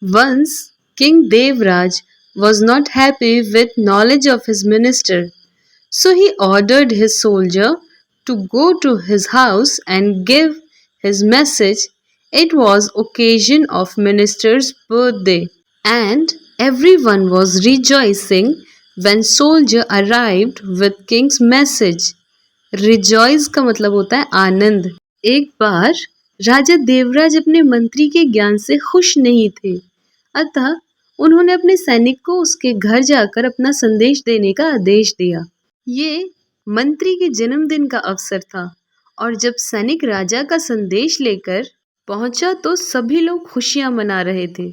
Once, King Devraj was not happy with knowledge of his minister, so he ordered his soldier to go to his house and give his message. It was occasion of minister's birthday, and everyone was rejoicing when soldier arrived with king's message. Rejoice का मतलब होता है आनंद। एक बार राजा देवराज अपने मंत्री के ज्ञान से खुश नहीं थे, अतः उन्होंने अपने सैनिक को उसके घर जाकर अपना संदेश देने का आदेश दिया। ये मंत्री के जन्मदिन का अवसर था और जब सैनिक राजा का संदेश लेकर पहुंचा तो सभी लोग खुशियां मना रहे थे।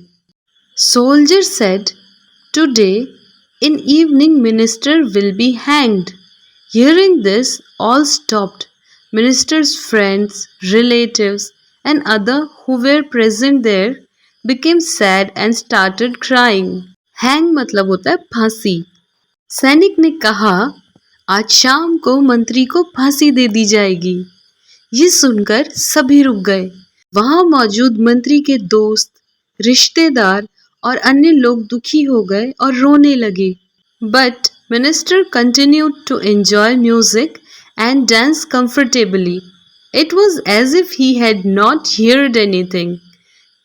Soldier said, today in evening minister will be hanged. Hearing this, all stopped. Minister's friends, relatives, and others who were present there became sad and started crying. Hang मतलब होता है फांसी। सैनिक ने कहा, आज शाम को मंत्री को फांसी दे दी जाएगी। ये सुनकर सभी रुक गए। वहां मौजूद मंत्री के दोस्त, रिश्तेदार और अन्य लोग दुखी हो गए और रोने लगे। But Minister continued to enjoy music and dance comfortably. It was as if he had not heard anything.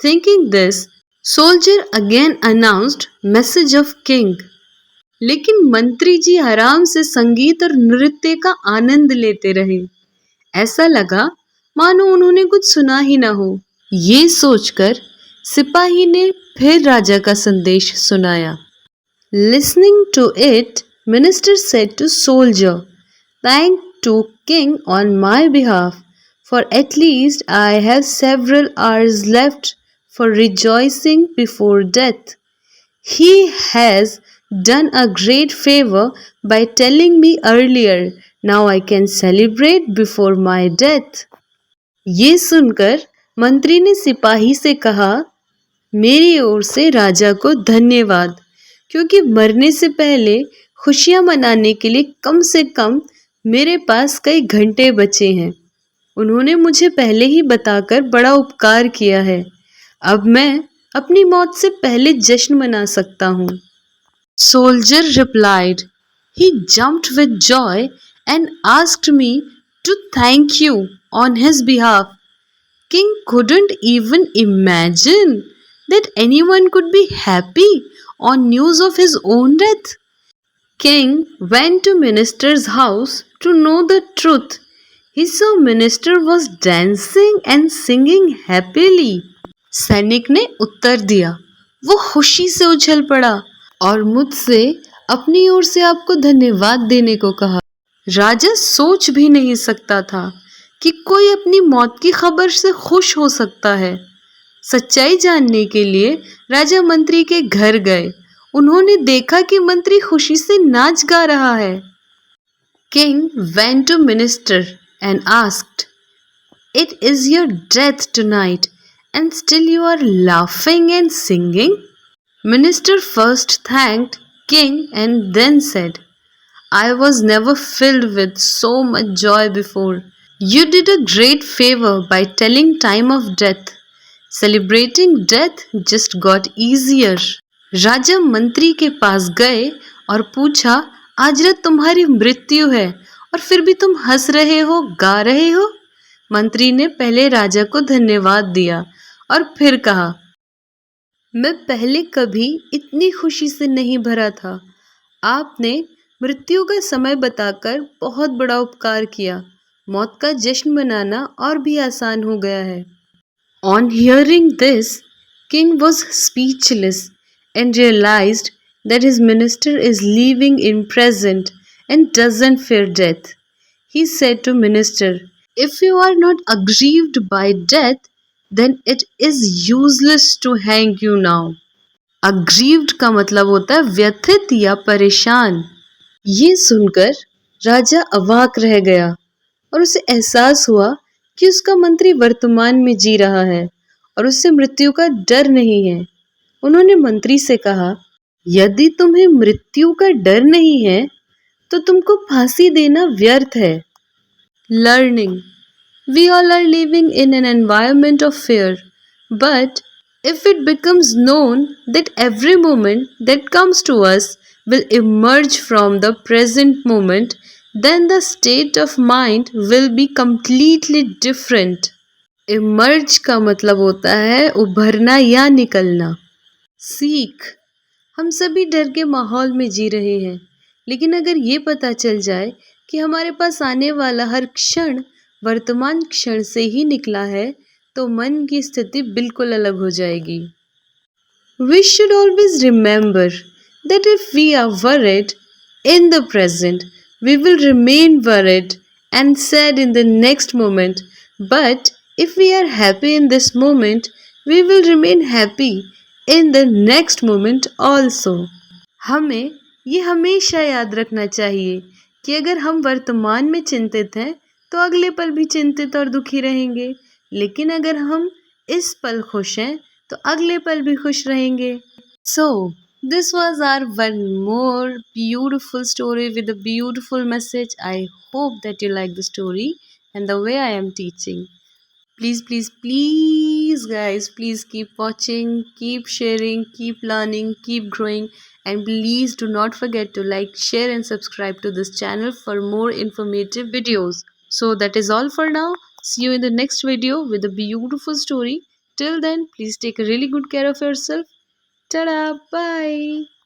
Thinking this, soldier again announced message of king. लेकिन मंत्री जी आराम से संगीत और नृत्य का आनंद लेते रहे। ऐसा लगा मानो उन्होंने कुछ सुना ही ना हो। ये सोचकर सिपाही ने फिर राजा का संदेश सुनाया। Listening to it, minister said to soldier, thank to king on my behalf, for at least I have several hours left for rejoicing before death. He has done a great favor by telling me earlier. Now I can celebrate before my death. ये सुनकर मंत्री ने सिपाही से कहा, मेरी ओर से राजा को धन्यवाद, क्योंकि मरने से पहले खुशियां मनाने के लिए कम से कम मेरे पास कई घंटे बचे हैं। उन्होंने मुझे पहले ही बताकर बड़ा उपकार किया है। अब मैं अपनी मौत से पहले जश्न मना सकता हूँ। Soldier replied, he jumped with joy and asked me to thank you on his behalf. King couldn't even imagine that anyone could be happy on news of his own death. King went to minister's house to know the truth. He saw minister was dancing and singing happily. सैनिक ने उत्तर दिया, वो खुशी से उछल पड़ा और मुझसे अपनी ओर से आपको धन्यवाद देने को कहा। राजा सोच भी नहीं सकता था कि कोई अपनी मौत की खबर से खुश हो सकता है। सच्चाई जानने के लिए राजा मंत्री के घर गए। उन्होंने देखा कि मंत्री खुशी से नाच गा रहा है। King went to minister and asked, "It is your death tonight, and still you are laughing and singing?" Minister first thanked King and then said, "I was never filled with so much joy before. You did a great favor by telling time of death. Celebrating death just got easier." राजा मंत्री के पास गए और पूछा, आज रात तुम्हारी मृत्यु है और फिर भी तुम हंस रहे हो, गा रहे हो? मंत्री ने पहले राजा को धन्यवाद दिया और फिर कहा, मैं पहले कभी इतनी खुशी से नहीं भरा था। आपने मृत्यु का समय बताकर बहुत बड़ा उपकार किया। मौत का जश्न मनाना और भी आसान हो गया है। On hearing this, King was speechless and realized that his minister is living in present and doesn't fear death. He said to minister, if you are not aggrieved by death, then it is useless to hang you now. Aggrieved का मतलब होता है व्यथित या परेशान। ये सुनकर राजा अवाक रह गया और उसे एहसास हुआ कि उसका मंत्री वर्तमान में जी रहा है और उससे मृत्यु का डर नहीं है। उन्होंने मंत्री से कहा, यदि तुम्हें मृत्यु का डर नहीं है तो तुमको फांसी देना व्यर्थ है। Learning. We all are living in an environment of fear, but If it becomes known that every moment that comes to us will emerge from the present moment, then the state of mind will be completely different. Emerge का मतलब होता है उभरना या निकलना। सीख, हम सभी डर के माहौल में जी रहे हैं, लेकिन अगर ये पता चल जाए कि हमारे पास आने वाला हर क्षण वर्तमान क्षण से ही निकला है, तो मन की स्थिति बिल्कुल अलग हो जाएगी। We should always remember that if we are worried in the present, we will remain worried and sad in the next moment. But if we are happy in this moment, we will remain happy in the next moment also. हमें ये हमेशा याद रखना चाहिए कि अगर हम वर्तमान में चिंतित हैं तो अगले पल भी चिंतित और दुखी रहेंगे, लेकिन अगर हम इस पल खुश हैं तो अगले पल भी खुश रहेंगे। So, this was our one more beautiful story with a beautiful message. I hope that you like the story and the way I am teaching. Please, please, please, guys, please keep watching, keep sharing, keep learning, keep growing, and please do not forget to like, share, and subscribe to this channel for more informative videos. So, that is all for now. See you in the next video with a beautiful story. Till then, please take a really good care of yourself. Ta-da! Bye!